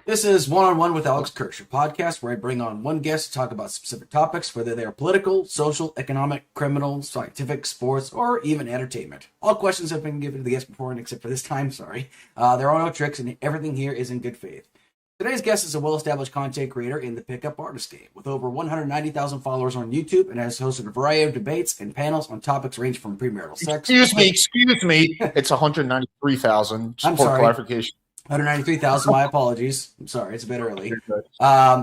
This is One on One with Alex Kirsch, a podcast where I bring on one guest to talk about specific topics, whether they are political, social, economic, criminal, scientific, sports, or even entertainment. All questions have been given to the guest before, and except for this time, sorry. There are no tricks, and everything here is in good faith. Today's guest is a well-established content creator in the pickup artist game, with over 190,000 followers on YouTube, and has hosted a variety of debates and panels on topics ranging from premarital sex. Excuse me. It's 193,000. I'm For sorry. clarification. 193,000, my apologies. I'm sorry, it's a bit early.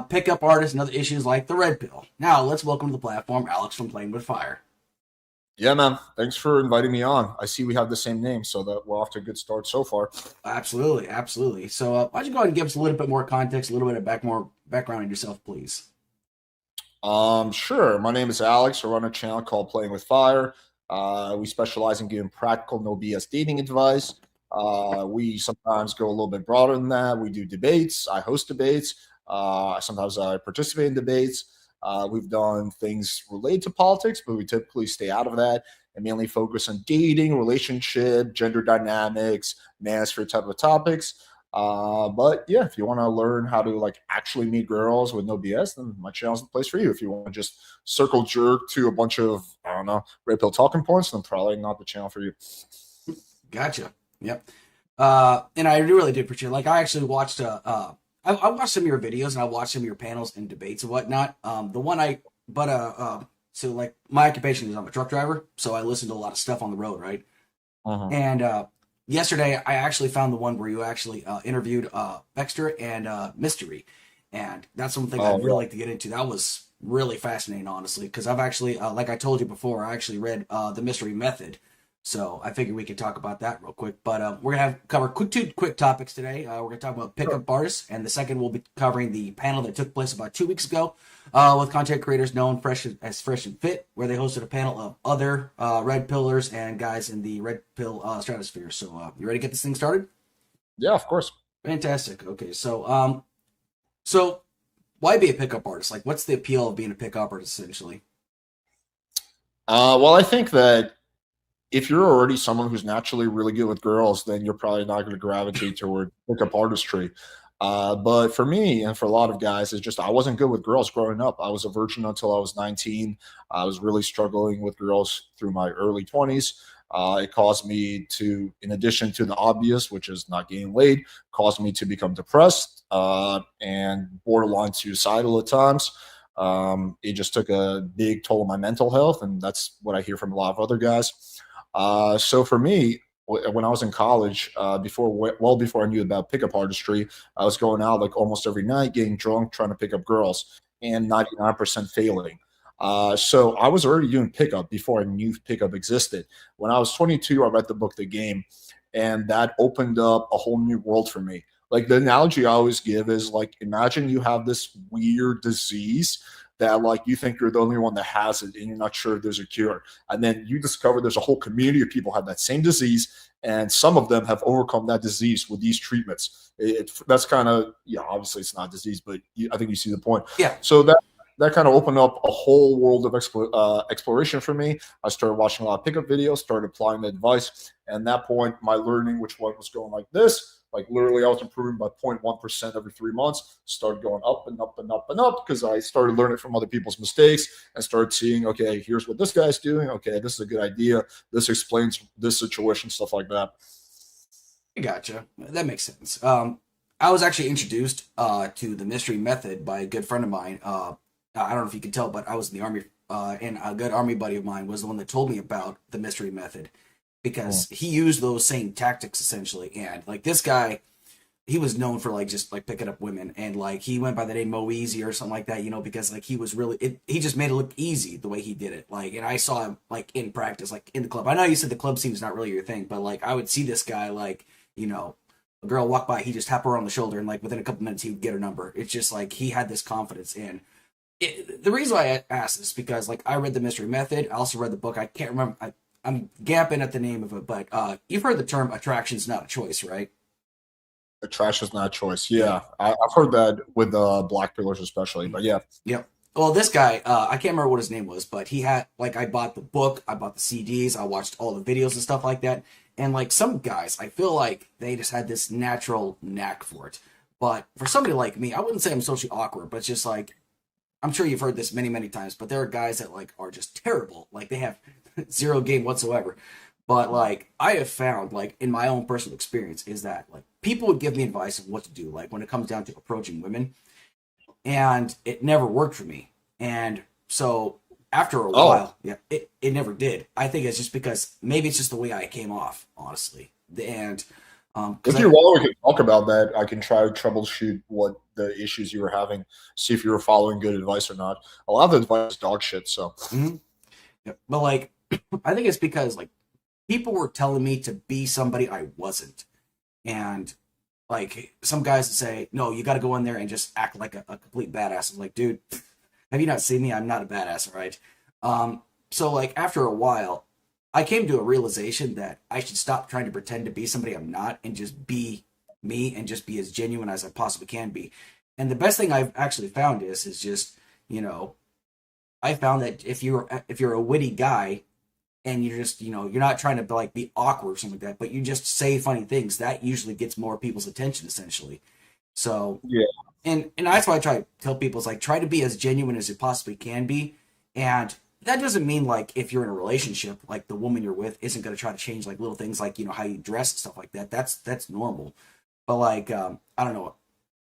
Pickup artists and other issues like the red pill. Now, let's welcome to the platform Alex from Playing with Fire. Yeah, man. Thanks for inviting me on. I see we have the same name, so that we're off to a good start so far. Absolutely, absolutely. So why don't you go ahead and give us a little bit more context, a little bit of more background on yourself, please? Sure. My name is Alex. I run a channel called Playing with Fire. We specialize in giving practical, no BS dating advice. We sometimes go a little bit broader than that. We do debates. I host debates. Sometimes I participate in debates. We've done things related to politics, but we typically stay out of that and mainly focus on dating, relationship, gender dynamics, manosphere type of topics. But yeah, if you want to learn how to actually meet girls with no BS, then my channel's the place for you. If you want to just circle jerk to a bunch of, I don't know, red pill talking points, then probably not the channel for you. Gotcha. Yep. And I really do appreciate it. I actually watched I watched some of your videos and I watched some of your panels and debates and whatnot. So my occupation is I'm a truck driver, so I listen to a lot of stuff on the road, right? And yesterday I actually found the one where you actually interviewed Baxter and Mystery, and that's something I'd really like to get into. That was really fascinating, honestly, because I've actually, like I told you before, I actually read The Mystery Method. So I figured we could talk about that real quick. But we're going to cover two quick topics today. We're going to talk about pickup artists, and the second we'll be covering the panel that took place about 2 weeks ago with content creators known as Fresh and Fit, where they hosted a panel of other red pillars and guys in the red pill stratosphere. So you ready to get this thing started? Yeah, of course. Fantastic. Okay, so why be a pickup artist? What's the appeal of being a pickup artist, essentially? Well, I think that if you're already someone who's naturally really good with girls, then you're probably not going to gravitate toward pickup artistry. But for me and for a lot of guys, it's just I wasn't good with girls growing up. I was a virgin until I was 19. I was really struggling with girls through my early 20s. It caused me to, in addition to the obvious, which is not getting laid, caused me to become depressed and borderline suicidal at times. It just took a big toll on my mental health, and that's what I hear from a lot of other guys. So for me, when I was in college, well before I knew about pickup artistry, I was going out almost every night, getting drunk, trying to pick up girls, and 99% failing. So I was already doing pickup before I knew pickup existed. When I was 22, I read the book The Game, and that opened up a whole new world for me. The analogy I always give is imagine you have this weird disease that you think you're the only one that has it and you're not sure if there's a cure. And then you discover there's a whole community of people have that same disease, and some of them have overcome that disease with these treatments. That's kind of, obviously it's not disease, but I think you see the point. Yeah. So that kind of opened up a whole world of exploration for me. I started watching a lot of pickup videos, started applying the advice. And at that point, my learning, which one was going like this, literally I was improving by 0.1% every 3 months, started going up and up and up and up because I started learning from other people's mistakes and started seeing, okay, here's what this guy's doing. Okay, this is a good idea. This explains this situation, stuff like that. I gotcha. That makes sense. I was actually introduced to the Mystery Method by a good friend of mine. I don't know if you can tell, but I was in the Army, and a good Army buddy of mine was the one that told me about the Mystery Method, because he used those same tactics essentially. And this guy, he was known for just picking up women, and he went by the name Mo Easy or something like that, because he was really he just made it look easy the way he did it. And I saw him in practice, in the club. I know you said the club scene is not really your thing, but I would see this guy a girl walk by, he just tap her on the shoulder, and within a couple minutes he would get her number. It's just he had this confidence in. The reason why I asked this is because I read the Mystery Method. I also read the book. I can't remember. I'm gapping at the name of it, but you've heard the term attraction's not a choice, right? Attraction is not a choice. Yeah, I've heard that with black pillars especially, but yeah. Yep. Well, this guy, I can't remember what his name was, but he had, I bought the book, I bought the CDs, I watched all the videos and stuff like that. And some guys, I feel they just had this natural knack for it. But for somebody like me, I wouldn't say I'm socially awkward, but it's just like, I'm sure you've heard this many, many times, but there are guys that like are just terrible. Like they have zero game whatsoever. But like I have found, like in my own personal experience, is that like people would give me advice of what to do, like when it comes down to approaching women, and it never worked for me. And so after a Oh, while, yeah, it never did. I think it's just because maybe it's just the way I came off, honestly. And because if I you want, we can talk about that. I can try to troubleshoot what the issues you were having, see if you were following good advice or not. A lot of the advice is dog shit. So mhm. Yeah, but like I think it's because like people were telling me to be somebody I wasn't. And like some guys would say, no, you got to go in there and just act like a complete badass. I'm like, dude, have you not seen me? I'm not a badass, right? So like after a while, I came to a realization that I should stop trying to pretend to be somebody I'm not and just be me and just be as genuine as I possibly can be. And the best thing I've actually found is just, you know, I found that if you're a witty guy and you're just, you're not trying to like be awkward or something like that, but you just say funny things, that usually gets more people's attention essentially. So, yeah, and that's why I try to tell people is like try to be as genuine as you possibly can be. And that doesn't mean like if you're in a relationship, like the woman you're with isn't going to try to change like little things like, how you dress and stuff like that. That's normal. But like I don't know.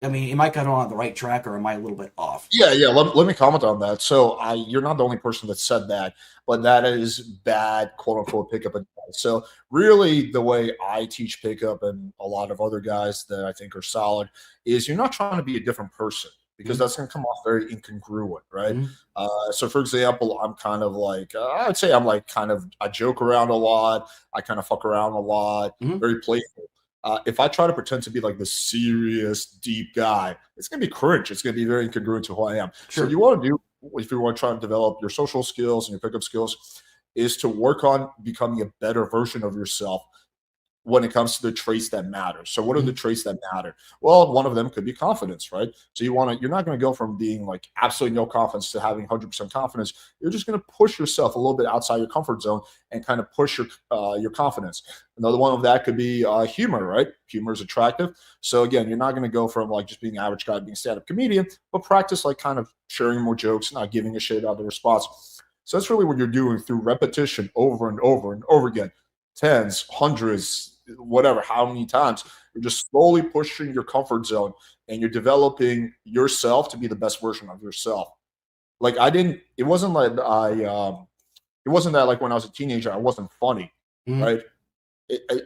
I mean, am I kind of on the right track or am I a little bit off? yeah. Let me comment on that. So you're not the only person that said that, but that is bad, quote unquote, pickup advice. So really, the way I teach pickup and a lot of other guys that I think are solid is you're not trying to be a different person because Mm-hmm. that's going to come off very incongruent, right? Mm-hmm. So, for example, I'm kind of like I'd say I'm like kind of I joke around a lot, I kind of fuck around a lot, Mm-hmm. very playful. If I try to pretend to be like this serious, deep guy, it's gonna be cringe. It's gonna be very incongruent to who I am. So, Sure. you want to do if you want to try to develop your social skills and your pickup skills, is to work on becoming a better version of yourself when it comes to the traits that matter. So what are the Mm-hmm. traits that matter? Well, one of them could be confidence, right? So you're not going to go from being like absolutely no confidence to having 100% confidence. You're just going to push yourself a little bit outside your comfort zone and kind of push your confidence. Another one of that could be humor, right? Humor is attractive. So again, you're not going to go from like just being an average guy, being a stand-up comedian, but practice like kind of sharing more jokes, not giving a shit about the response. So that's really what you're doing through repetition over and over and over again, tens, hundreds, whatever, how many times. You're just slowly pushing your comfort zone and you're developing yourself to be the best version of yourself. Like I didn't, it wasn't like it wasn't that like when I was a teenager, I wasn't funny, Mm-hmm. right?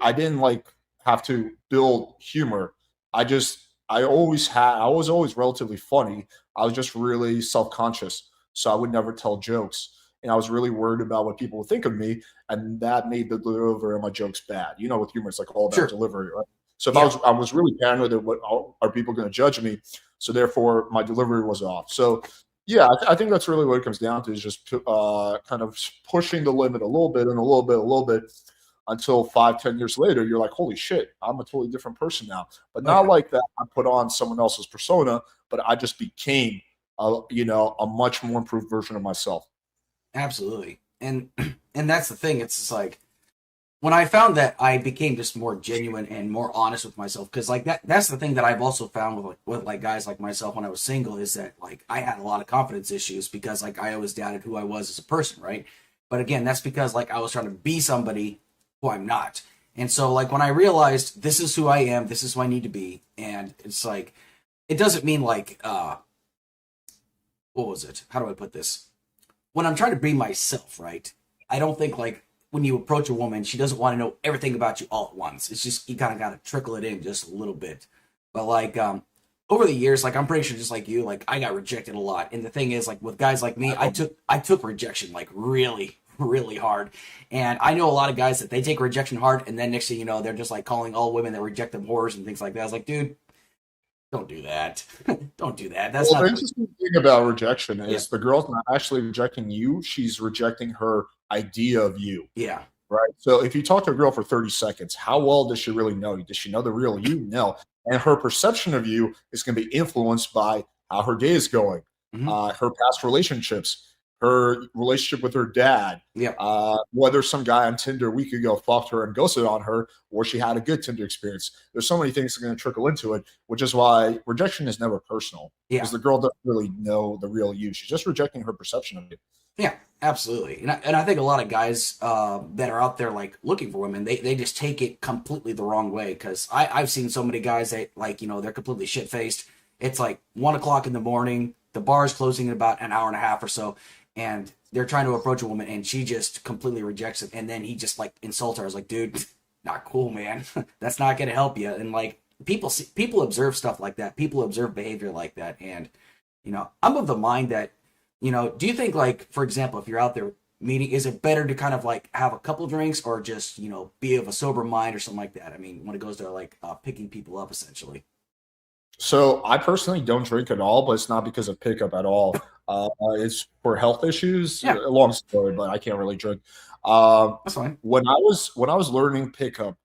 I didn't like have to build humor. I was always relatively funny. I was just really self conscious, so I would never tell jokes, and I was really worried about what people would think of me, and that made the delivery of my jokes bad. You know, with humor, it's like all about Sure. delivery, right? So if Yeah. I was really paranoid that what are people going to judge me, so therefore my delivery was off. So yeah, I think that's really what it comes down to is just kind of pushing the limit a little bit and a little bit until 5, 10 years later, you're like, holy shit, I'm a totally different person now. But Oh not yeah. like that. I put on someone else's persona, but I just became, a much more improved version of myself. Absolutely. And that's the thing. It's just like when I found that I became just more genuine and more honest with myself, because like that's the thing that I've also found with like guys like myself when I was single is that like I had a lot of confidence issues because like I always doubted who I was as a person, right? But again, that's because like I was trying to be somebody who I'm not. And so like when I realized this is who I am, this is who I need to be, and it's like it doesn't mean like what was it? How do I put this? When I'm trying to be myself, right? I don't think like when you approach a woman, she doesn't want to know everything about you all at once. It's just you kind of got to trickle it in just a little bit. But like over the years, like I'm pretty sure just like you, like I got rejected a lot. And the thing is, like with guys like me, I took rejection like really really hard. And I know a lot of guys that they take rejection hard, and then next thing you know, they're just like calling all women that reject them whores and things like that. I was like, dude, don't do that. Don't do that. That's Well, the not the way. interesting thing about rejection Yeah, is the girl's not actually rejecting you; she's rejecting her idea of you. yeah, Right. So if you talk to a girl for 30 seconds, how well does she really know you? Does she know the real you? No. And her perception of you is going to be influenced by how her day is going, hmm her past relationships. her relationship with her dad, Yeah. whether some guy on Tinder a week ago fucked her and ghosted on her, or she had a good Tinder experience. There's so many things that are going to trickle into it, which is why rejection is never personal because Yeah. the girl doesn't really know the real you. She's just rejecting her perception of you. Yeah, absolutely. And I think a lot of guys that are out there like looking for women, they just take it completely the wrong way. Because I've seen so many guys that like, they're completely shit faced. It's like 1 o'clock in the morning, the bar is closing in about an hour and a half or so, and they're trying to approach a woman and she just completely rejects it. And then he just like insults her. I was like, dude, not cool, man. That's not going to help you. And like people observe stuff like that. People observe behavior like that. And, I'm of the mind that do you think like, for example, if you're out there meeting, is it better to kind of like have a couple drinks or just, be of a sober mind or something like that? I mean, when it goes to like picking people up essentially. So I personally don't drink at all, but it's not because of pickup at all. It's for health issues. Yeah, A long story, but I can't really drink. that's fine. When I was learning pickup,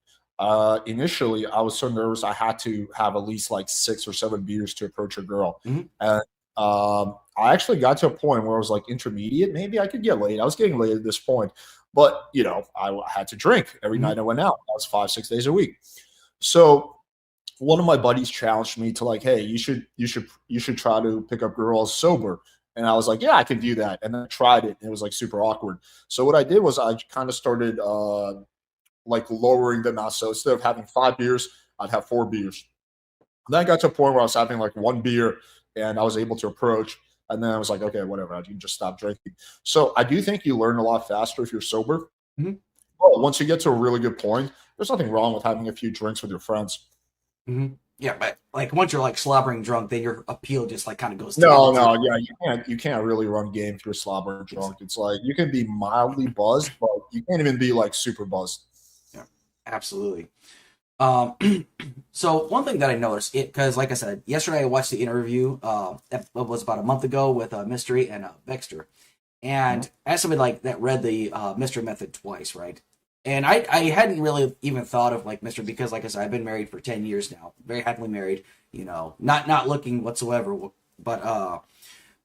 initially I was so nervous I had to have at least like 6 or 7 beers to approach a girl, Hmm. and I actually got to a point where I was like intermediate. Maybe I could get laid. I was getting laid at this point, but I had to drink every Hmm. night I went out. That was 5, 6 days a week. So one of my buddies challenged me to like, hey, you should try to pick up girls sober. And I was like, yeah, I can do that. And then I tried it and it was like super awkward. So what I did was I kind of started like lowering them out. So instead of having 5 beers, I'd have 4 beers. And then I got to a point where I was having like 1 beer and I was able to approach. And then I was like, okay, whatever, I can just stop drinking. So I do think you learn a lot faster if you're sober. Hmm. Well, once you get to a really good point, there's nothing wrong with having a few drinks with your friends. Hmm. Yeah, but like once you're like slobbering drunk, then your appeal just like kind of goes No, down too. no, yeah, you can't really run game if you're slobber drunk. It's like you can be mildly buzzed, but you can't even be like super buzzed. Yeah, absolutely. Um, so one thing that I noticed, because like I said, yesterday I watched the interview. That was about a month ago with Mystery and Baxter. Mhm. And as somebody like that read the Mystery Method twice, right? And I hadn't really even thought of like Mystery because, like I said, I've been married for 10 years now, very happily married. Not looking whatsoever. But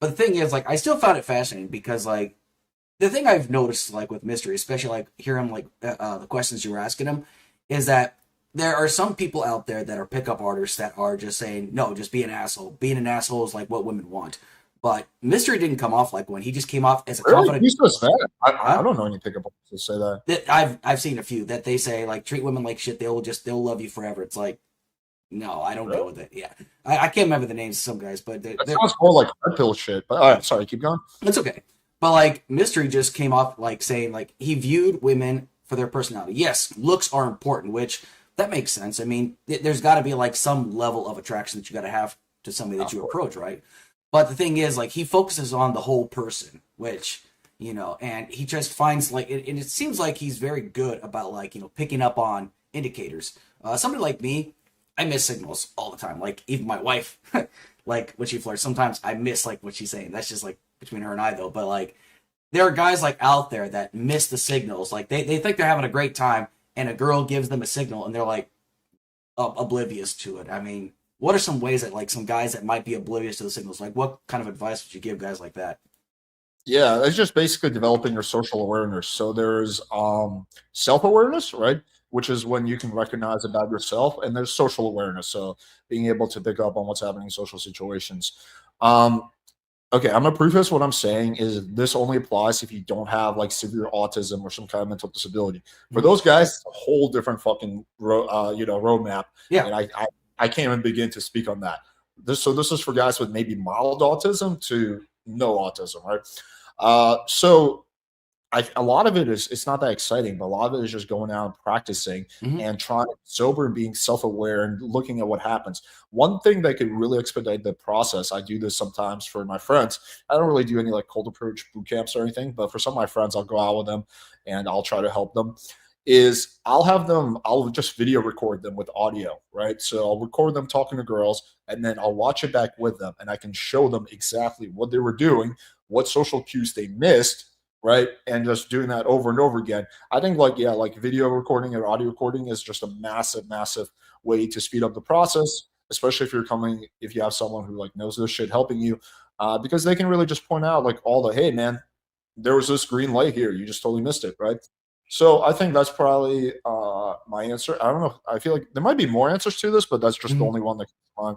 the thing is, like, I still found it fascinating because like the thing I've noticed like with Mystery, especially like hearing like the questions you were asking him, is that there are some people out there that are pickup artists that are just saying no, just be an asshole. Being an asshole is like what women want. But Mystery didn't come off like one. He just came off as a Really? confident. Who says that? I Huh? don't know any pickup artists that say that. That I've seen a few that they say like treat women like shit. They'll love you forever. It's like no, I don't go Really? with it. Yeah, I can't remember the names of some guys, but That sounds more like red pill shit. But all right, sorry, keep going. it's okay. But like Mystery just came off like saying like he viewed women for their personality. Yes, looks are important, which that makes sense. I mean, there's got to be like some level of attraction that you got to have to somebody that Of you course. approach, right? But the thing is, like he focuses on the whole person, which and he just finds like, and it seems like he's very good about like picking up on indicators. Somebody like me, I miss signals all the time. Like even my wife, like when she flirts, sometimes I miss like what she's saying. That's just like between her and I though. But like there are guys like out there that miss the signals. Like they think they're having a great time, and a girl gives them a signal, and they're like oblivious to it. I mean, what are some ways that like some guys that might be oblivious to the signals? Like what kind of advice would you give guys like that? Yeah, it's just basically developing your social awareness. So there's self-awareness, right? Which is when you can recognize about yourself, and there's social awareness. So being able to pick up on what's happening in social situations. Um, okay, I'm gonna preface what I'm saying is this only applies if you don't have like severe autism or some kind of mental disability. For Mhm. those guys, it's a whole different fucking roadmap, Yeah. and I can't even begin to speak on that. This is for guys with maybe mild autism to no autism, right? So a lot of it is it's not that exciting, but a lot of it is just going out and practicing Hmm. and trying sober and being self-aware and looking at what happens. One thing that could really expedite the process, I do this sometimes for my friends. I don't really do any like cold approach boot camps or anything, but for some of my friends, I'll go out with them and I'll try to help them. Is I'll just video record them with audio, right? So I'll record them talking to girls and then I'll watch it back with them and I can show them exactly what they were doing, what social cues they missed, right? And just doing that over and over again. I think like yeah, like video recording and audio recording is just a massive, massive way to speed up the process, especially if you have someone who like knows this shit helping you, because they can really just point out like all the hey man. there was this green light here. You just totally missed it, right? So I think that's probably my answer. I don't know. I feel like there might be more answers to this, but that's just the Mhm. only one that comes to mind.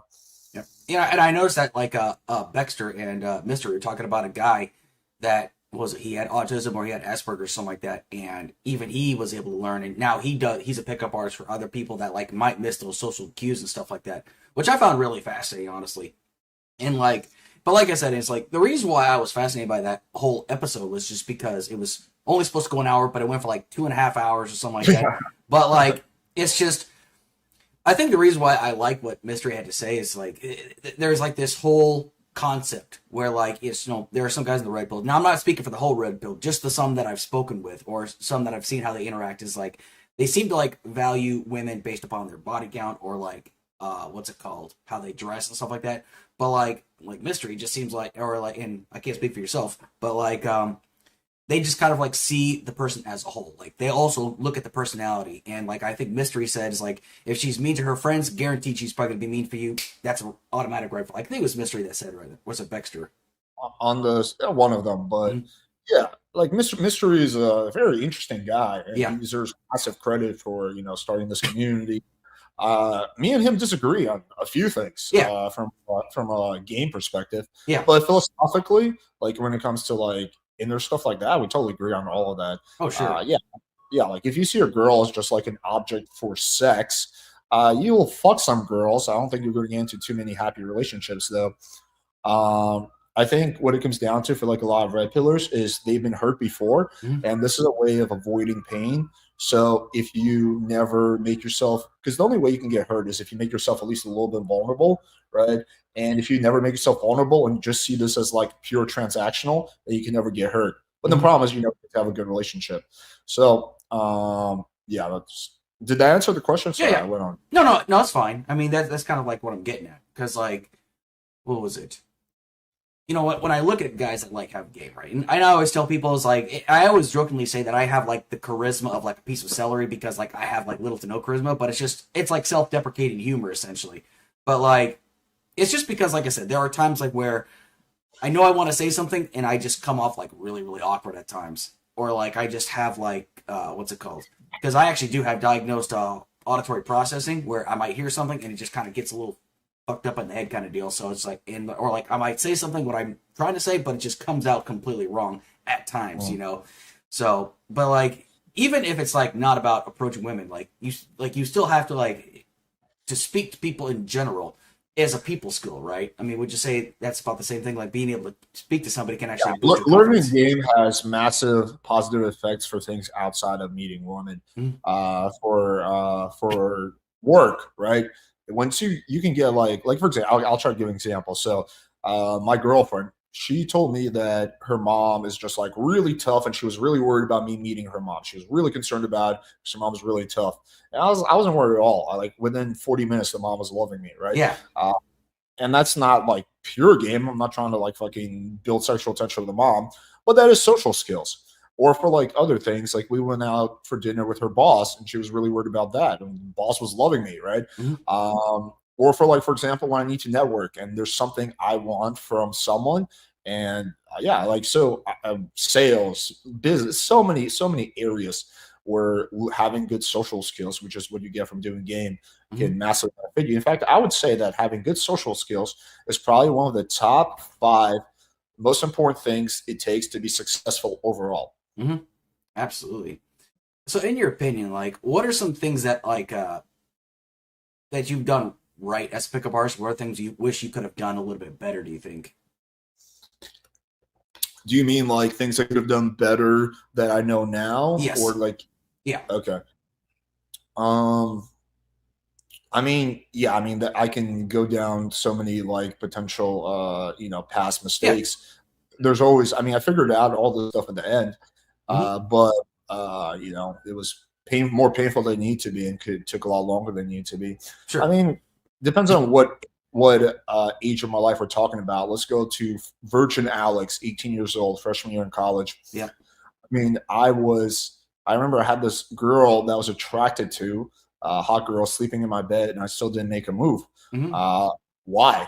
Yeah, yeah, and I noticed that like Baxter and Mister were talking about a guy that was he had autism or he had Asperger's, something like that, and even he was able to learn. And now he's a pickup artist for other people that like might miss those social cues and stuff like that, which I found really fascinating, honestly. And like, but like I said, it's like the reason why I was fascinated by that whole episode was just because it was only supposed to go an hour, but it went for like 2.5 hours or something like that. But like, it's just I think the reason why I like what Mystery had to say is like there's like this whole concept where like it's there are some guys in the red pill. Now I'm not speaking for the whole red pill, just the some that I've spoken with or some that I've seen how they interact is like they seem to like value women based upon their body count or like what's it called how they dress and stuff like that. But like Mystery just seems like or like and I can't speak for yourself, but like they just kind of like see the person as a whole. Like they also look at the personality, and like I think Mystery said is like if she's mean to her friends, guaranteed she's probably gonna be mean for you. That's an automatic red flag. I think it was Mystery that said it right. Was it Baxter? On the one of them, but Mm-hmm. yeah, like Mr. Mystery is a very interesting guy, and Yeah, he deserves massive credit for starting this community. Me and him disagree on a few things yeah, from a game perspective, yeah. but philosophically, like when it comes to like inner stuff like that, we totally agree on all of that. Oh sure. Yeah, yeah. Like if you see a girl as just like an object for sex, you will fuck some girls. I don't think you're going to get into too many happy relationships though. Um, I think what it comes down to for like a lot of red pillars is they've been hurt before, Mm-hmm. and this is a way of avoiding pain. So if you never make yourself, because the only way you can get hurt is if you make yourself at least a little bit vulnerable, right? And if you never make yourself vulnerable and just see this as like pure transactional, then you can never get hurt. But the Mm-hmm. problem is you never get to have a good relationship. So yeah, did that answer the question? Yeah, Sorry, I yeah. went on. No, it's fine. I mean that's kind of like what I'm getting at because like what was it? You know what? When I look at guys that like have game, right? And I always tell people is like I always jokingly say that I have like the charisma of like a piece of celery because like I have like little to no charisma, but it's like self-deprecating humor essentially. But like it's just because like I said, there are times like where I know I want to say something and I just come off like really really awkward at times, or like I just have like what's it called? Because I actually do have diagnosed auditory processing where I might hear something and it just kind of gets a little fucked up in the head kind of deal. So it's like or like I might say something what I'm trying to say, but it just comes out completely wrong at times, you know. So, but like even if it's like not about approaching women, like you still have to like to speak to people in general is a people skill, right? I mean, would you say that's about the same thing? Like being able to speak to somebody can actually boost your Learning confidence. game has massive positive effects for things outside of meeting women. Mm-hmm. For work, right? Once you can get like for example, I'll try to give an example. So, my girlfriend, she told me that her mom is just like really tough, and she was really worried about me meeting her mom. She was really concerned about it because her mom was really tough, and I wasn't worried at all. I like within 40 minutes, the mom was loving me, right? Yeah. Uh, and that's not like pure game. I'm not trying to like fucking build sexual tension with the mom, but that is social skills. Or for like other things, like we went out for dinner with her boss, and she was really worried about that. And the boss was loving me, right? Mm-hmm. Or for like, for example, when I need to network and there's something I want from someone, and yeah, like sales, business, so many areas where having good social skills, which is what you get from doing game, Mm-hmm. can massively benefit you. In fact, I would say that having good social skills is probably one of the top 5 most important things it takes to be successful overall. Mm-hmm. Absolutely. So, in your opinion, like, what are some things that like that you've done right as a pickup artist? What are things you wish you could have done a little bit better? Do you think? Do you mean like things I could have done better that I know now, or Yes. like Yeah. okay? Um, I mean, yeah, I mean that I can go down so many like potential past Yeah. mistakes. There's always, I mean, I figured out all the stuff at the end, Mm-hmm. but it was more painful than it needed to be, and took a lot longer than it needed to be. I Sure. mean, depends on what age of my life we're talking about. Let's go to Virgin Alex, 18 years old, freshman year in college. Yeah. I mean, I remember I had this girl that I was attracted to, a hot girl sleeping in my bed, and I still didn't make a move. Mm-hmm. Uh, why?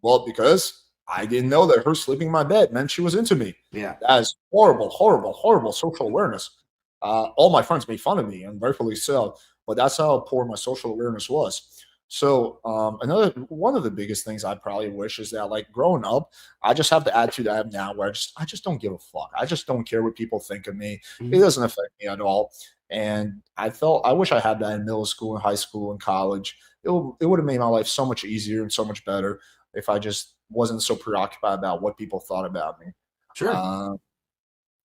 Well, because I didn't know that her sleeping in my bed meant she was into me. Yeah. That is horrible, horrible, horrible social awareness. All my friends made fun of me, and rightfully so. But that's how poor my social awareness was. So another one of the biggest things I probably wish is that, like, growing up, I just have the attitude I have now, where I just don't give a fuck. I just don't care what people think of me. It Mhm. doesn't affect me at all. And I wish I had that in middle school and high school and college. It would have made my life so much easier and so much better if I just wasn't so preoccupied about what people thought about me. Sure. Uh,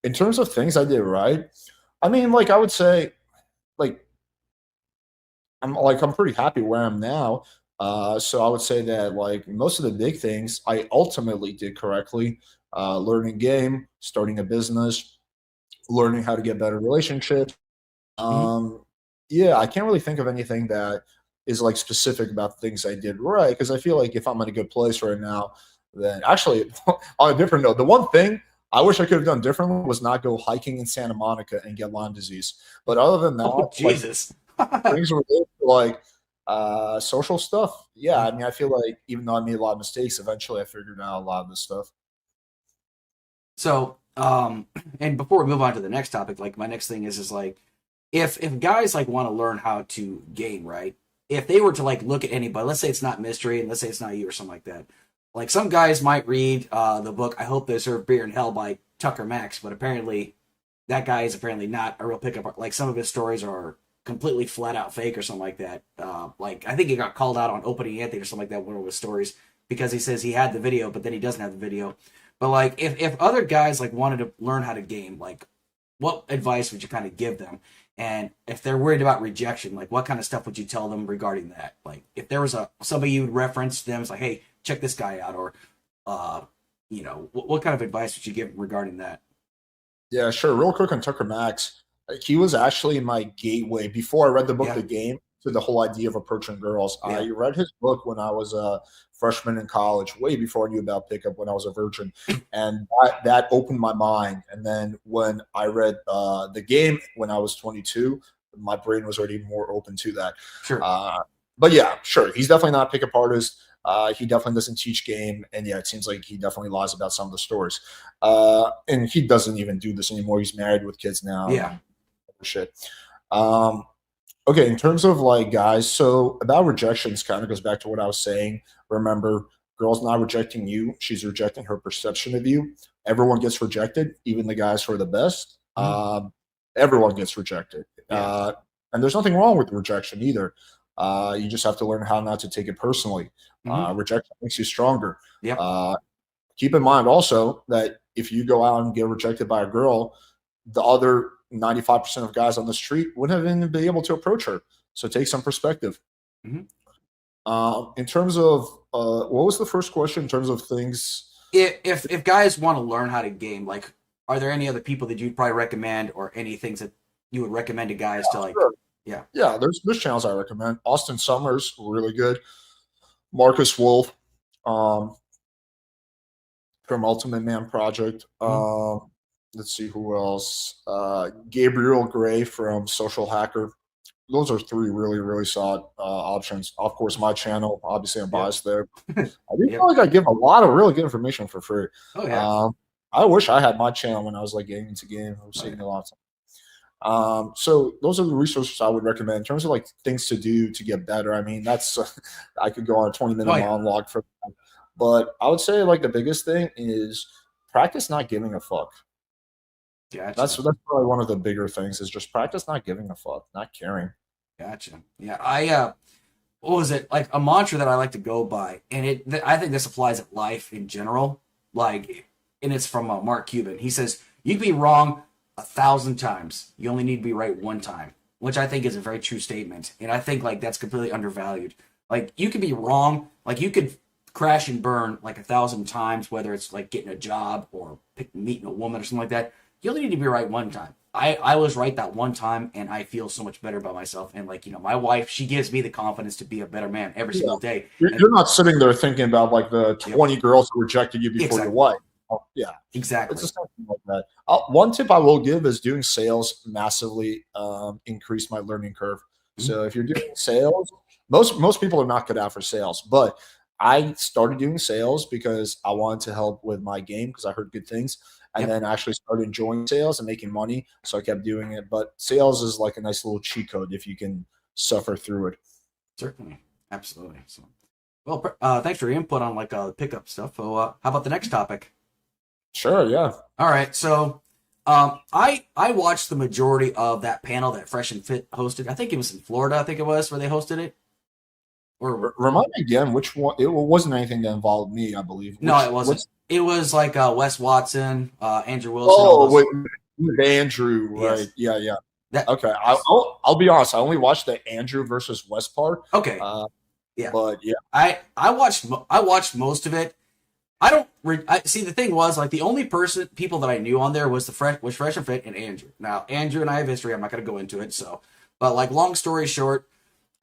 in terms of things I did right, I mean, like, I would say, like, I'm pretty happy where I'm now. So I would say that, like, most of the big things I ultimately did correctly. Learning game, starting a business, learning how to get better relationships. Mhm. Um, yeah, I can't really think of anything that is, like, specific about things I did right, because I feel like if I'm in a good place right now, then actually, on a different note, the one thing I wish I could have done differently was not go hiking in Santa Monica and get Lyme disease. But other than Oh, that, like, Jesus. things related to, like, social stuff, yeah, Mhm. I mean, I feel like even though I made a lot of mistakes, eventually I figured out a lot of this stuff. So, and before we move on to the next topic, like my next thing is like, if guys like want to learn how to game, right? If they were to like look at anybody, let's say it's not mystery, and let's say it's not you or something like that. Like some guys might read the book "I Hope They Serve Beer in Hell" by Tucker Max, but apparently that guy is apparently not a real pickup. Like some of his stories are completely flat out fake or something like that. Like I think he got called out on Opening Anthony or something like that, one of his stories, because he says he had the video, but then he doesn't have the video. But like if other guys like wanted to learn how to game, like what advice would you kind of give them? And if they're worried about rejection, like what kind of stuff would you tell them regarding that? Like if there was a somebody you would reference them, it's like, hey, check this guy out, or uh, what kind of advice would you give regarding that? Yeah, sure. Real quick on Tucker Max, he was actually my gateway before I read the book Yeah, The Game to the whole idea of approaching girls. yeah. I read his book when I was a freshman in college, way before I knew about pickup when I was a virgin, and that opened my mind. And then when I read The Game when I was 22, my brain was already more open to that. Sure. Uh, but yeah, sure, he's definitely not a pickup artist. He definitely doesn't teach game, and yeah, it seems like he definitely lies about some of the stories. And he doesn't even do this anymore. He's married with kids now Yeah. and shit. Um, okay, in terms of, like, guys, so about rejections kind of goes back to what I was saying. Remember, girl's not rejecting you, she's rejecting her perception of you. Everyone gets rejected, even the guys who are the best. Mhm. Everyone gets rejected. Yeah. And there's nothing wrong with rejection either. You just have to learn how not to take it personally. Hmm. Rejection makes you stronger. Yep. Uh, Keep in mind also that if you go out and get rejected by a girl, the other 95% of guys on the street wouldn't even be able to approach her. So take some perspective. Hmm. In terms of what was the first question in terms of things? If guys want to learn how to game, like, are there any other people that you'd probably recommend, or any things that you would recommend to guys to like? Sure. Yeah. Yeah, there's channels I recommend. Austin Summers, really good. Marcus Wolf, um, from Ultimate Man Project. Mhm. Let's see who else. Gabriel Gray from Social Hacker. Those are three really, really solid options. Of course, my channel. Obviously, I'm Yep. biased there. I do Yep. feel like I give a lot of really good information for free. Oh yeah. Um, I wish I had my channel when I was, like, getting into game. It was Oh saving yeah. me a lot of time. So those are the resources I would recommend in terms of, like, things to do to get better. I mean, that's I could go on a 20-minute Oh yeah. monologue for that. But I would say, like, the biggest thing is practice not giving a fuck. Gotcha. That's probably one of the bigger things is just practice not giving a fuck, not caring. Gotcha. Yeah. What was it, like a mantra that I like to go by, and I think this applies at life in general. Like, and it's from Mark Cuban. He says you can be wrong 1,000 times. You only need to be right one time, which I think is a very true statement. And I think like that's completely undervalued. Like you could be wrong. Like you could crash and burn like 1,000 times, whether it's like getting a job or meeting a woman or something like that. You only need to be right one time. I was right that one time, and I feel so much better about myself. And like my wife, she gives me the confidence to be a better man every Yeah. single day. And You're not sitting there thinking about, like, the yep, 20 girls who rejected you before your exactly, wife. Oh, yeah. It's exactly. just something like that. One tip I will give is doing sales massively increased my learning curve. Mhm. So if you're doing sales, most people are not good at for sales, but I started doing sales because I wanted to help with my game because I heard good things. And Yep. then I actually started enjoying sales and making money. So I kept doing it. But sales is like a nice little cheat code if you can suffer through it. Certainly. Absolutely. So, well, thanks for your input on like pickup stuff. So, how about the next topic? Sure, yeah. All right. So, I watched the majority of that panel that Fresh and Fit hosted. I think it was in Florida. I think it was where they hosted it. Or Remind me again which one. It wasn't anything that involved me, I believe. no, it wasn't. Which It was like Wes Watson, Andrew Wilson, all Oh, those. with Andrew, right? Yes. Yeah, yeah. That. Okay, I'll be honest. I only watched the Andrew versus West part, Okay. uh, Yeah. but yeah, I watched most of it. I don't see the thing was like the only people that I knew on there was Fresh and Fit and Andrew. Now Andrew and I have history. I'm not going to go into it. So, but like long story short,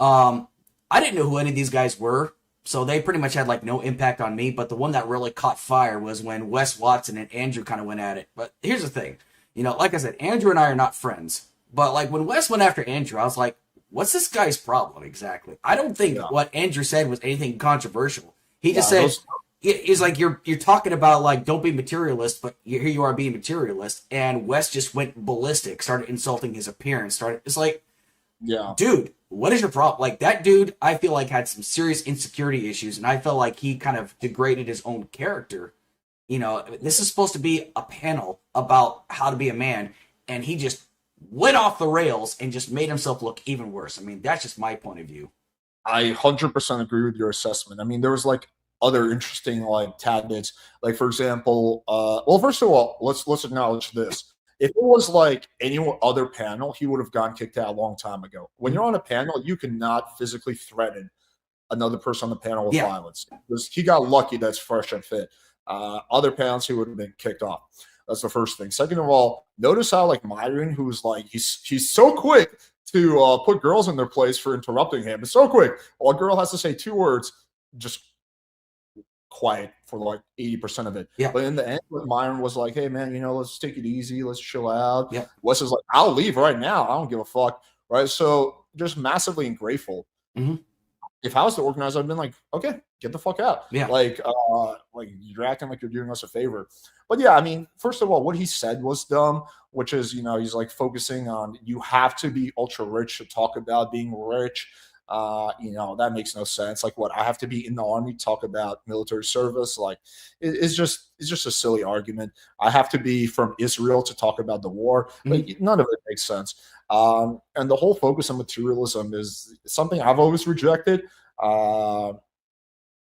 I didn't know who any of these guys were. So they pretty much had like no impact on me. But the one that really caught fire was when Wes Watson and Andrew kind of went at it. But here's the thing, like I said, Andrew and I are not friends. But like when Wes went after Andrew, I was like, what's this guy's problem exactly? I don't think yeah, what Andrew said was anything controversial. He just yeah. said it's like you're talking about like don't be materialist, but here you are being materialist, and Wes just went ballistic, started insulting his appearance, it's like, Yeah, dude, what is your problem? Like that dude, I feel like had some serious insecurity issues, and I felt like he kind of degraded his own character. This is supposed to be a panel about how to be a man, and he just went off the rails and just made himself look even worse. I mean, that's just my point of view. I 100% agree with your assessment. I mean, there was like other interesting like tidbits. Like for example, well, first of all, let's acknowledge this. If it was like any other panel, he would have gotten kicked out a long time ago. When Mhm. you're on a panel, you cannot physically threaten another person on the panel with Yeah. violence. He got lucky that's Fresh and Fit. Other panels, he would have been kicked off. That's the first thing. Second of all, notice how like Myron, who's like he's so quick to put girls in their place for interrupting him. It's so quick. All a girl has to say 2 words, just quiet for like 80% of it. Yeah. But in the end, Myron was like, "Hey man, let's take it easy. Let's chill out." Yeah. Wes is like, "I'll leave right now. I don't give a fuck." Right. So just massively ungrateful. Hmm. If I was the organizer, I'd been like, okay, get the fuck out. Yeah. Like you're acting like you're doing us a favor. But yeah, I mean, first of all, what he said was dumb, which is, he's like focusing on you have to be ultra rich to talk about being rich. That makes no sense. Like what I have to be in the army to talk about military service. Like it's just a silly argument. I have to be from Israel to talk about the war. Hmm. Like none of it makes sense. And the whole focus on materialism is something I've always rejected. Uh,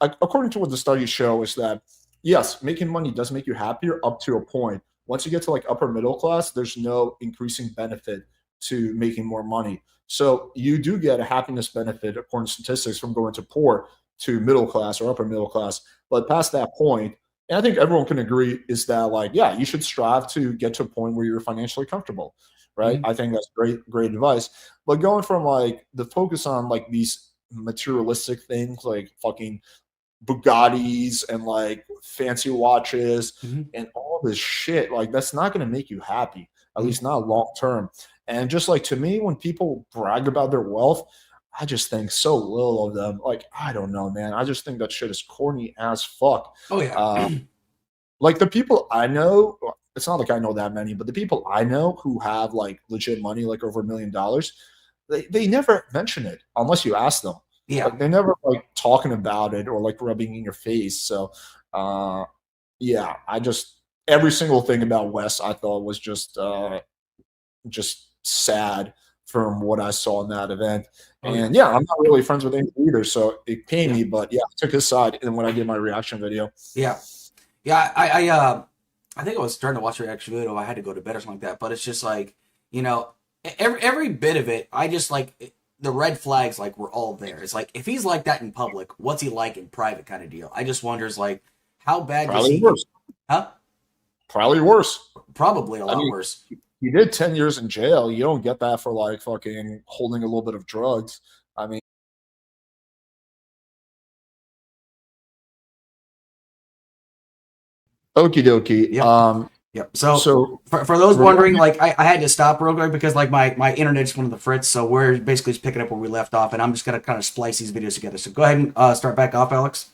According to what the studies show, is that yes, making money does make you happier up to a point. Once you get to like upper middle class, there's no increasing benefit to making more money. So you do get a happiness benefit according to statistics from going to poor to middle class or upper middle class. But past that point, and I think everyone can agree, is that like, yeah, you should strive to get to a point where you're financially comfortable, right? Hmm. I think that's great advice. But going from like the focus on like these materialistic things like fucking Bugattis and like fancy watches Hmm. and all this shit, like that's not going to make you happy, at Hmm. least not long term. And just like to me, when people brag about their wealth, I just think so little of them. Like, I don't know, man. I just think that shit is corny as fuck. Oh yeah. Uh, like the people I know, it's not like I know that many, but the people I know who have like legit money, like over $1 million, they never mention it unless you ask them. Yeah. Like they never like talking about it or like rubbing in your face. So uh yeah, I just every single thing about Wes I thought was just sad from what I saw in that event. Oh yeah. And yeah, I'm not really friends with him either, so it pained Yeah. me, but yeah, I took his side and when I did my reaction video. Yeah. Yeah. I think I was starting to watch your actual video. I had to go to bed or something like that. But it's just like, every bit of it. I just like the red flags. Like were all there. It's like if he's like that in public, what's he like in private? Kind of deal. I just wonders like how bad does Probably he? worse. Huh? Probably worse. Probably a I lot mean, worse. you did 10 years in jail. You don't get that for like fucking holding a little bit of drugs. I mean, okie dokie. Yep. Yep. So So for those remind wondering, me, like I had to stop real quick because like my internet just went to the fritz. So we're basically just picking up where we left off, and I'm just gonna kind of splice these videos together. So go ahead and start back off, Alex.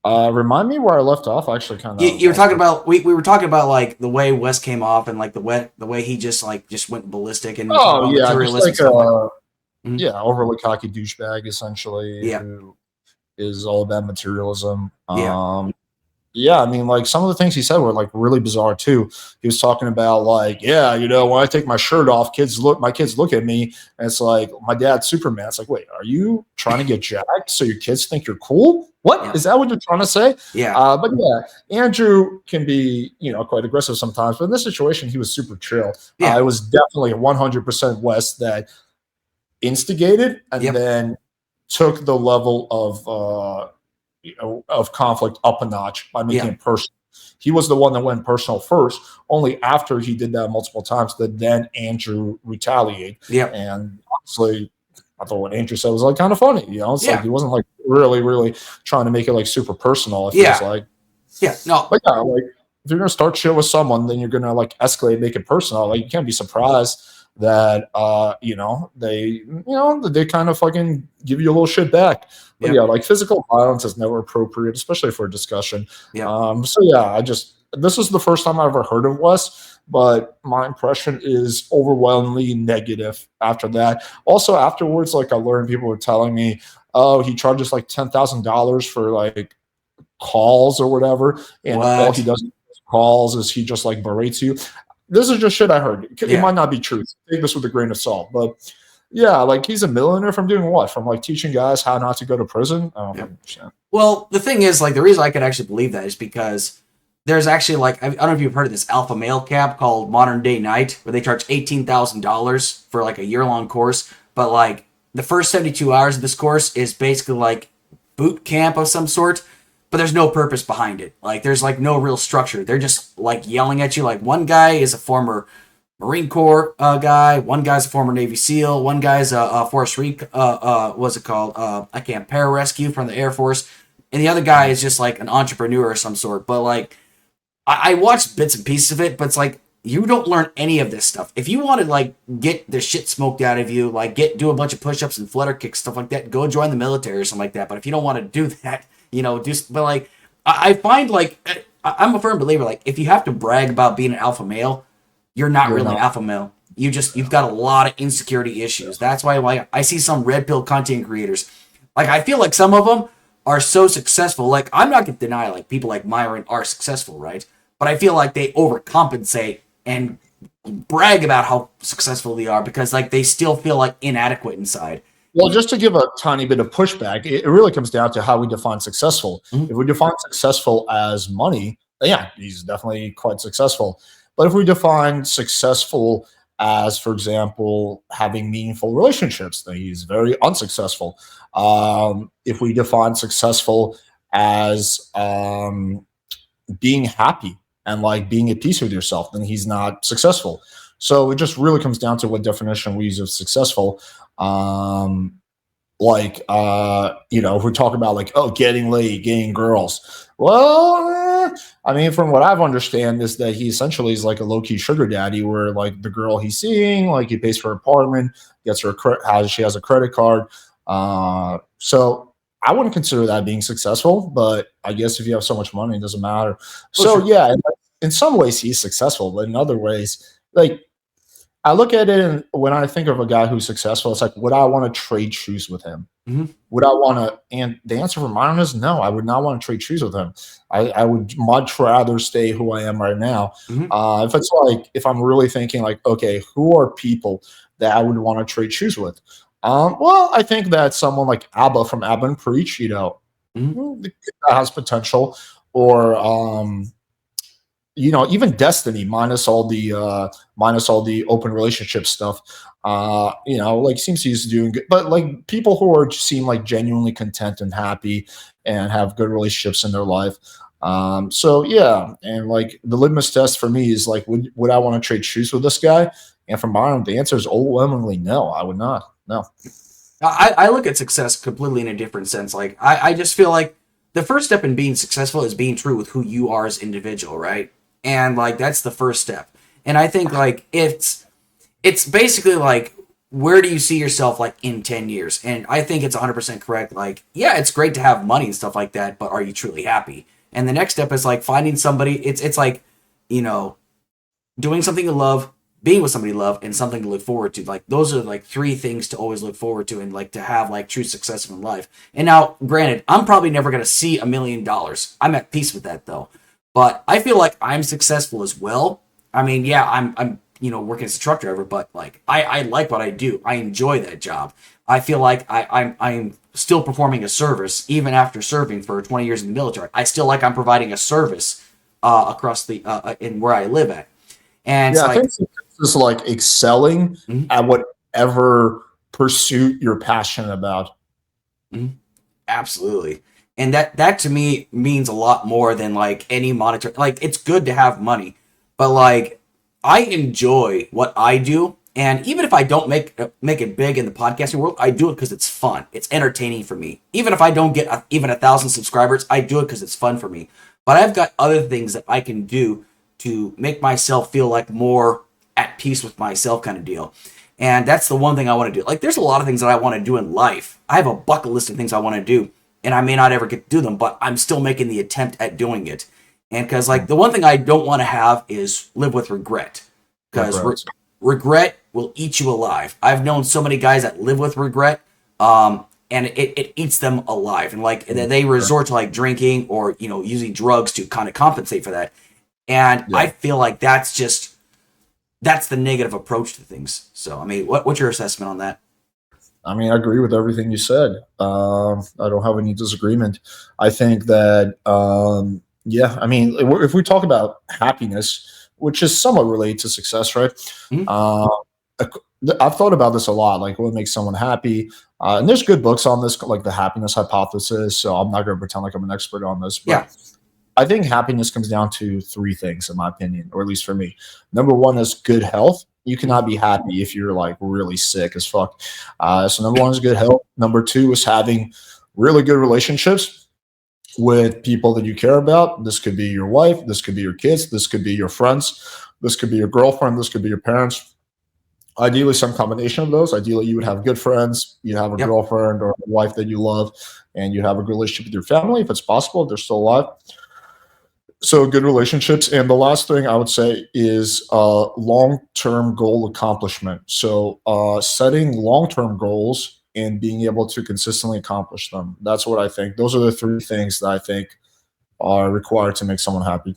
Remind me where I left off. I actually kind of You were lost talking it. about we were talking about like the way Wes came off and like the way he just went ballistic, and you talk Oh about yeah, just materialistic like stuff like that. Mhm. yeah, overly cocky douchebag essentially Yeah, who is all about materialism. yeah, Yeah, I mean, like some of the things he said were like really bizarre too. He was talking about like, yeah, when I take my shirt off, my kids look at me, and it's like my dad's Superman. It's like, wait, are you trying to get jacked so your kids think you're cool? What yeah, is that? What you're trying to say? yeah, But yeah, Andrew can be quite aggressive sometimes, but in this situation, he was super chill. yeah, It was definitely 100% West that instigated and yep, then took the level of conflict up a notch by making yeah, it personal. He was the one that went personal first. Only after he did that multiple times did then Andrew retaliate. yep, And honestly, I thought what Andrew said was like kind of funny. It's like yeah, he wasn't like really, really trying to make it like super personal. It feels yeah, like, yeah. No, but yeah, like if you're gonna start shit with someone, then you're gonna like escalate, make it personal. Like you can't be surprised that they kind of fucking give you a little shit back. But yeah, yep, like physical violence is never appropriate, especially for a discussion. yep. So yeah, this is the first time I ever heard of Wes, but my impression is overwhelmingly negative after that. Also afterwards, like I learned people were telling me, oh, he charges like $10,000 for like calls or whatever, and all he What? does calls is he just like berates you. This is just shit I heard. It Yeah. might not be true. Take this with a grain of salt, but yeah, like he's a millionaire from doing what? From like teaching guys how not to go to prison. I don't Yep. fucking understand. Well, the thing is, like, the reason I could actually believe that is because there's actually like I don't know if you've heard of this alpha male camp called Modern Day Night, where they charge $18,000 for like a year long course, but like the first 72 hours of this course is basically like boot camp of some sort, but there's no purpose behind it. Like there's like no real structure. They're just like yelling at you. Like one guy is a former Marine Corps guy. One guy's a former Navy SEAL. One guy's a Force Rec. What's it called? I can't pararescue from the Air Force, and the other guy is just like an entrepreneur of some sort. But like, I watched bits and pieces of it, but it's like you don't learn any of this stuff. If you want to like get the shit smoked out of you, like do a bunch of push-ups and flutter kicks, stuff like that, go join the military or something like that. But if you don't want to do that, but like I find like I'm a firm believer, like if you have to brag about being an alpha male, you're not You're really an not. alpha male. You've got a lot of insecurity issues. That's why like I see some red pill content creators. Like I feel like some of them are so successful. Like I'm not gonna deny like people like Myron are successful, right? But I feel like they overcompensate and brag about how successful they are because like they still feel like inadequate inside. Well, just to give a tiny bit of pushback, it really comes down to how we define successful. Mhm. If we define successful as money, then yeah, he's definitely quite successful. But if we define successful as, for example, having meaningful relationships, then he's very unsuccessful. If we define successful as being happy and like being at peace with yourself, then he's not successful. So it just really comes down to what definition we use of successful. Um, if we talk about like, oh, getting laid, getting girls. Well, I mean, from what I've understand is that he essentially is like a low key sugar daddy, where like the girl he's seeing, like he pays for her apartment, gets her she has a credit card. So I wouldn't consider that being successful, but I guess if you have so much money, it doesn't matter. Oh So sure. yeah, in some ways he's successful, but in other ways, like I look at it and when I think of a guy who's successful, it's like, would I want to trade shoes with him? Mm-hmm. Would I want to? And the answer for mine is no. I would not want to trade shoes with him. I would much rather stay who I am right now. Mm-hmm. If it's like if I'm really thinking like, okay, who are people that I would want to trade shoes with? Well, I think that someone like ABBA from ABBA and Preach, Mm-hmm. that has potential, or even Destiny minus all the open relationship stuff. Like seems he's doing good, but like people who are seem like genuinely content and happy and have good relationships in their life. So yeah, and like the litmus test for me is like, would I want to trade shoes with this guy? And from mine, the answer is overwhelmingly no. I would not. No. I look at success completely in a different sense. Like I just feel like the first step in being successful is being true with who you are as an individual, right? And like that's the first step. And I think like it's basically like where do you see yourself like in 10 years? And I think it's 100% correct. Like, yeah, it's great to have money and stuff like that, but are you truly happy? And the next step is like finding somebody. It's like, you know, doing something you love, being with somebody you love, and something to look forward to. Like those are like three things to always look forward to and like to have like true success in life. And now, granted, I'm probably never gonna see $1 million. I'm at peace with that though. But I feel like I'm successful as well. I mean, yeah, I'm working as a truck driver, but like I like what I do. I enjoy that job. I feel like I'm still performing a service even after serving for 20 years in the military. I still like I'm providing a service across the in where I live at. And it's Yeah, I like, think success is like excelling mhm, at whatever pursuit you're passionate about. mhm, absolutely. And that to me means a lot more than like any monetary. Like it's good to have money, but like I enjoy what I do, and even if I don't make it big in the podcasting world, I do it because it's fun. It's entertaining for me. Even if I don't get even 1,000 subscribers, I do it because it's fun for me. But I've got other things that I can do to make myself feel like more at peace with myself, kind of deal. And that's the one thing I want to do. Like, there's a lot of things that I want to do in life. I have a bucket list of things I want to do, and I may not ever get to do them, but I'm still making the attempt at doing it. And because, like, the one thing I don't want to have is live with regret. Because Regrets. regret will eat you alive. I've known so many guys that live with regret, and it eats them alive. And, like, they resort to, like, drinking or, using drugs to kind of compensate for that. And Yeah. I feel like that's the negative approach to things. So, I mean, what's your assessment on that? I mean, I agree with everything you said. I don't have any disagreement. I think that, yeah, I mean, if we talk about happiness, which is somewhat related to success, right? Mhm. Uh, I've thought about this a lot, like what makes someone happy. And there's good books on this, like the happiness hypothesis. So I'm not going to pretend like I'm an expert on this, Yeah. but I think happiness comes down to three things, in my opinion, or at least for me. Number one is good health. You cannot be happy if you're like really sick as fuck. So number one is good health. Number two is having really good relationships with people that you care about. This could be your wife. This could be your kids. This could be your friends. This could be your girlfriend. This could be your parents. Ideally, some combination of those. Ideally, you would have good friends. You'd have a Yep. girlfriend or a wife that you love, and you'd have a good relationship with your family if it's possible, if they're still alive. So good relationships. And the last thing I would say is long-term goal accomplishment. So setting long-term goals and being able to consistently accomplish them. That's what I think. Those are the three things that I think are required to make someone happy.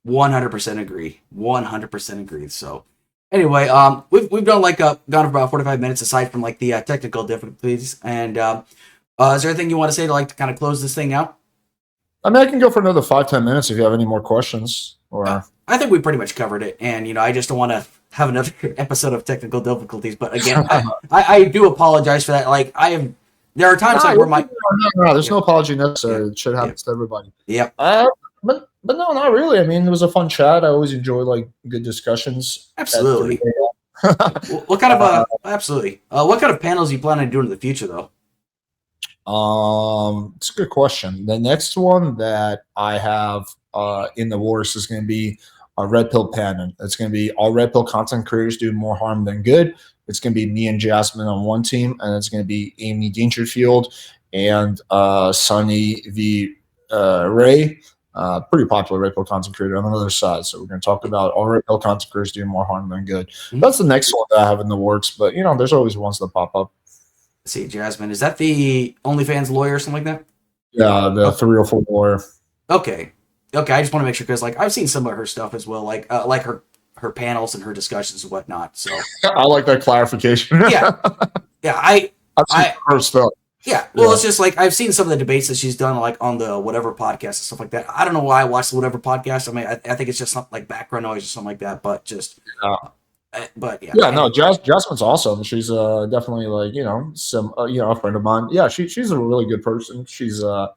100% agree. 100% agree. So, anyway, we've done like gone for about 45 minutes aside from like the technical difficulties. And is there anything you want to say to like to kind of close this thing out? I mean, I can go for another 5-10 minutes if you have any more questions. Or I think we pretty much covered it, and I just don't want to have another episode of technical difficulties. But again, I do apologize for that. Like there are times like where my there's yeah, no apology necessary. yeah, It should yeah, happen to everybody. yeah, But no, not really. I mean, it was a fun chat. I always enjoy like good discussions at absolutely. 3 What kind of absolutely? What kind of panels are you planning to do in the future, though? It's a good question. The next one that I have in the works is going to be a red pill panel. It's going to be all red pill content creators do more harm than good. It's going to be me and Jasmine on one team, and it's going to be Amy Dangerfield and Sunny V. Ray, pretty popular red pill content creator on the other side. So we're going to talk about all red pill content creators doing more harm than good. Hmm? That's the next one that I have in the works, but there's always ones that pop up. Let's see, Jasmine, is that the OnlyFans lawyer or something like that? Yeah, the Oh, 304 lawyer. okay, okay. I just want to make sure because like I've seen some of her stuff as well, like her panels and her discussions and whatnot. So I like that clarification. yeah, yeah. I've seen I her stuff. Yeah, well, Yeah. it's just like I've seen some of the debates that she's done, like on the whatever podcast and stuff like that. I don't know why I watch the whatever podcast. I mean, I think it's just something like background noise or something like that. But just, Yeah. but yeah, Yeah, no, Jasmine's awesome. She's definitely like, some a friend of mine. Yeah, she's a really good person. She's I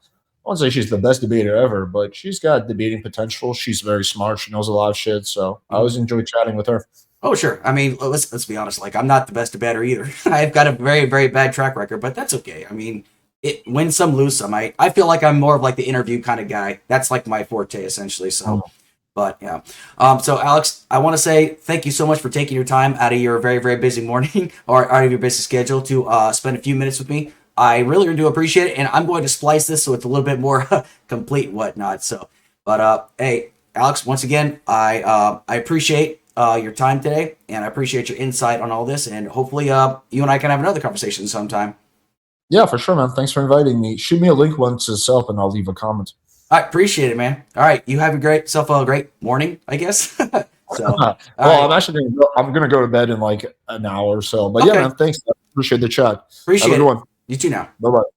won't say she's the best debater ever, but she's got debating potential. She's very smart. She knows a lot of shit. So I Mhm. always enjoy chatting with her. Oh sure. I mean, let's be honest. Like I'm not the best debater either. I've got a very very bad track record, but that's okay. I mean, it win some, lose some. I feel like I'm more of like the interview kind of guy. That's like my forte essentially. So But yeah. So Alex, I want to say thank you so much for taking your time out of your very, very busy morning or out of your busy schedule to spend a few minutes with me. I really do appreciate it, and I'm going to splice this so it's a little bit more complete and whatnot. So, but hey, Alex, once again, I appreciate your time today, and I appreciate your insight on all this, and hopefully, you and I can have another conversation sometime. Yeah, for sure, man. Thanks for inviting me. Shoot me a link once it's up, and I'll leave a comment. I appreciate it, man. All right, you have a great self a great morning, I guess. So, all Well, right, I'm gonna go to bed in like an hour or so. But yeah, okay, man, thanks. I appreciate the chat. Have a appreciate good it. one. You too now. Bye bye.